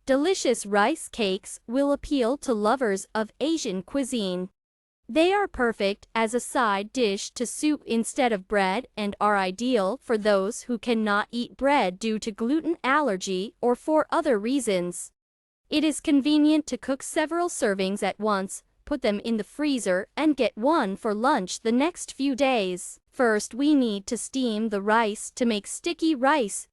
Delicious rice cakes will appeal to lovers of Asian cuisine. They are perfect as a side dish to soup instead of bread and are ideal for those who cannot eat bread due to gluten allergy or for other reasons. It is convenient to cook several servings at once, put them in the freezer, and get one for lunch the next few days. First, we need to steam the rice to make sticky rice.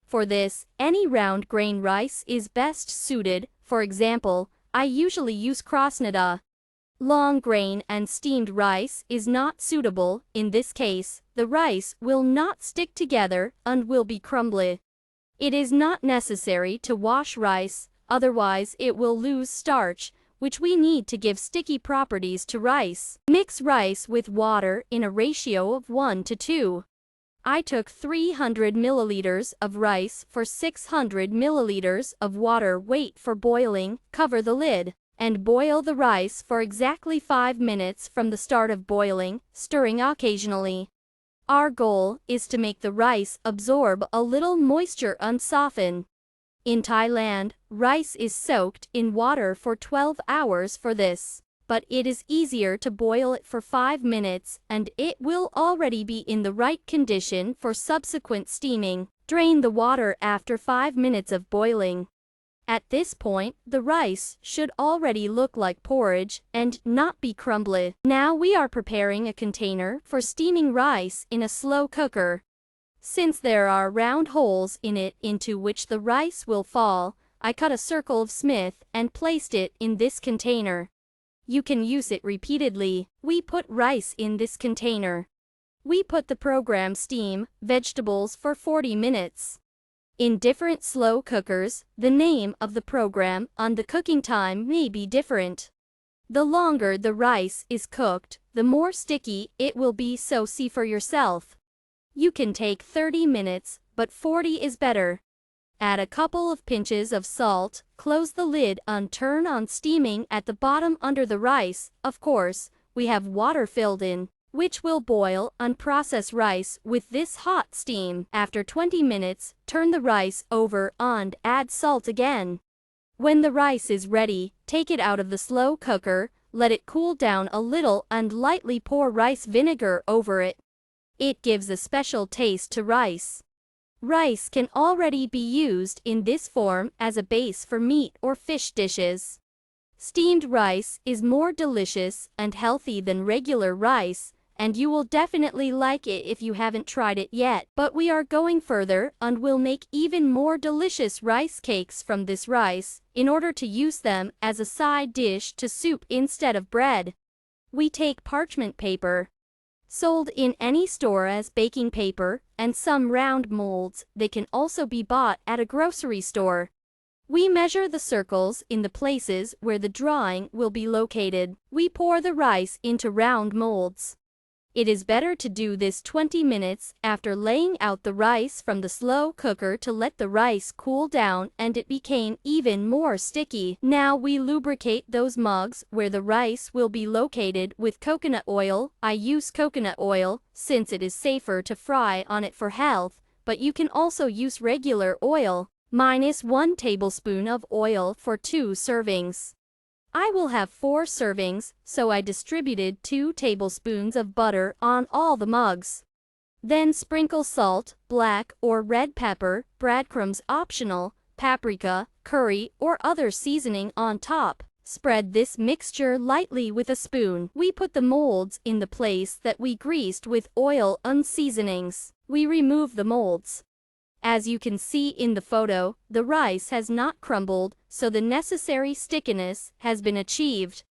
For this, any round grain rice is best suited. For example, I usually use krasnodar. Long grain and steamed rice is not suitable. In this case, the rice will not stick together and will be crumbly. It is not necessary to wash rice, otherwise it will lose starch, which we need to give sticky properties to rice. Mix rice with water in a ratio of 1 to 2. I took 300 milliliters of rice for 600 milliliters of water. Wait for boiling, cover the lid, and boil the rice for exactly 5 minutes from the start of boiling, stirring occasionally. Our goal is to make the rice absorb a little moisture and soften. In Thailand, rice is soaked in water for 12 hours for this, but it is easier to boil it for 5 minutes and it will already be in the right condition for subsequent steaming. Drain the water after 5 minutes of boiling. At this point, the rice should already look like porridge and not be crumbly. Now we are preparing a container for steaming rice in a slow cooker. Since there are round holes in it into which the rice will fall, I cut a circle of Smith and placed it in this container. You can use it repeatedly. We put rice in this container. We put the program steam vegetables for 40 minutes. In different slow cookers, the name of the program and the cooking time may be different. The longer the rice is cooked, the more sticky it will be, so see for yourself. You can take 30 minutes, but 40 is better. Add a couple of pinches of salt, close the lid and turn on steaming at the bottom under the rice. Of course, we have water filled in, which will boil and process rice with this hot steam. After 20 minutes, turn the rice over and add salt again. When the rice is ready, take it out of the slow cooker, let it cool down a little and lightly pour rice vinegar over it. It gives a special taste to rice. Rice can already be used in this form as a base for meat or fish dishes. Steamed rice is more delicious and healthy than regular rice, and you will definitely like it if you haven't tried it yet. But we are going further and will make even more delicious rice cakes from this rice, in order to use them as a side dish to soup instead of bread. We take parchment paper, sold in any store as baking paper, and some round molds. They can also be bought at a grocery store. We measure the circles in the places where the drawing will be located. We pour the rice into round molds. It is better to do this 20 minutes after laying out the rice from the slow cooker to let the rice cool down and it became even more sticky. Now we lubricate those mugs where the rice will be located with coconut oil. I use coconut oil since it is safer to fry on it for health, but you can also use regular oil. Minus 1 tablespoon of oil for 2 servings. I will have 4 servings, so I distributed 2 tablespoons of butter on all the mugs. Then sprinkle salt, black or red pepper, breadcrumbs optional, paprika, curry or other seasoning on top. Spread this mixture lightly with a spoon. We put the molds in the place that we greased with oil and seasonings. We remove the molds. As you can see in the photo, the rice has not crumbled, so the necessary stickiness has been achieved.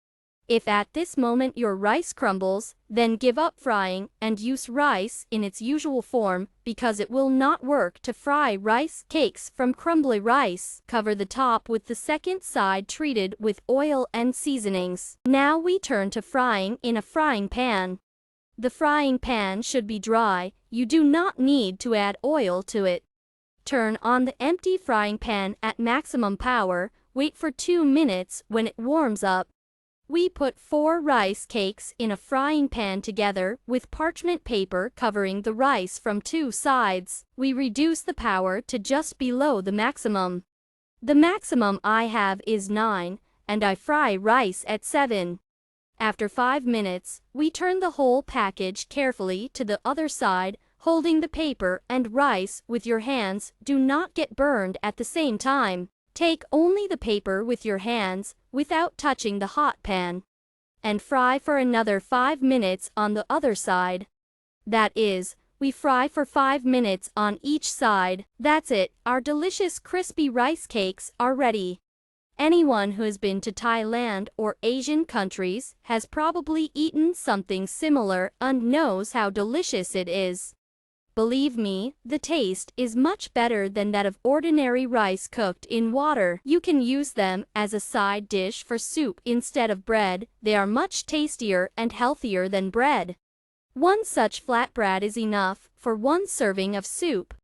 If at this moment your rice crumbles, then give up frying and use rice in its usual form, because it will not work to fry rice cakes from crumbly rice. Cover the top with the second side treated with oil and seasonings. Now we turn to frying in a frying pan. The frying pan should be dry. You do not need to add oil to it. Turn on the empty frying pan at maximum power, wait for 2 minutes. When it warms up, we put 4 rice cakes in a frying pan together with parchment paper covering the rice from 2 sides. We reduce the power to just below the maximum. The maximum I have is 9, and I fry rice at 7. After 5 minutes, we turn the whole package carefully to the other side, holding the paper and rice with your hands. Do not get burned at the same time. Take only the paper with your hands, without touching the hot pan, and fry for another 5 minutes on the other side. That is, we fry for 5 minutes on each side. That's it, our delicious crispy rice cakes are ready. Anyone who has been to Thailand or Asian countries has probably eaten something similar and knows how delicious it is. Believe me, the taste is much better than that of ordinary rice cooked in water. You can use them as a side dish for soup instead of bread. They are much tastier and healthier than bread. One such flatbread is enough for one serving of soup.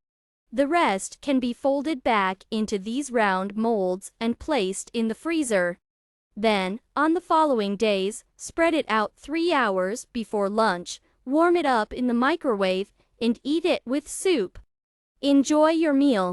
The rest can be folded back into these round molds and placed in the freezer. Then, on the following days, spread it out 3 hours before lunch, warm it up in the microwave, and eat it with soup. Enjoy your meal.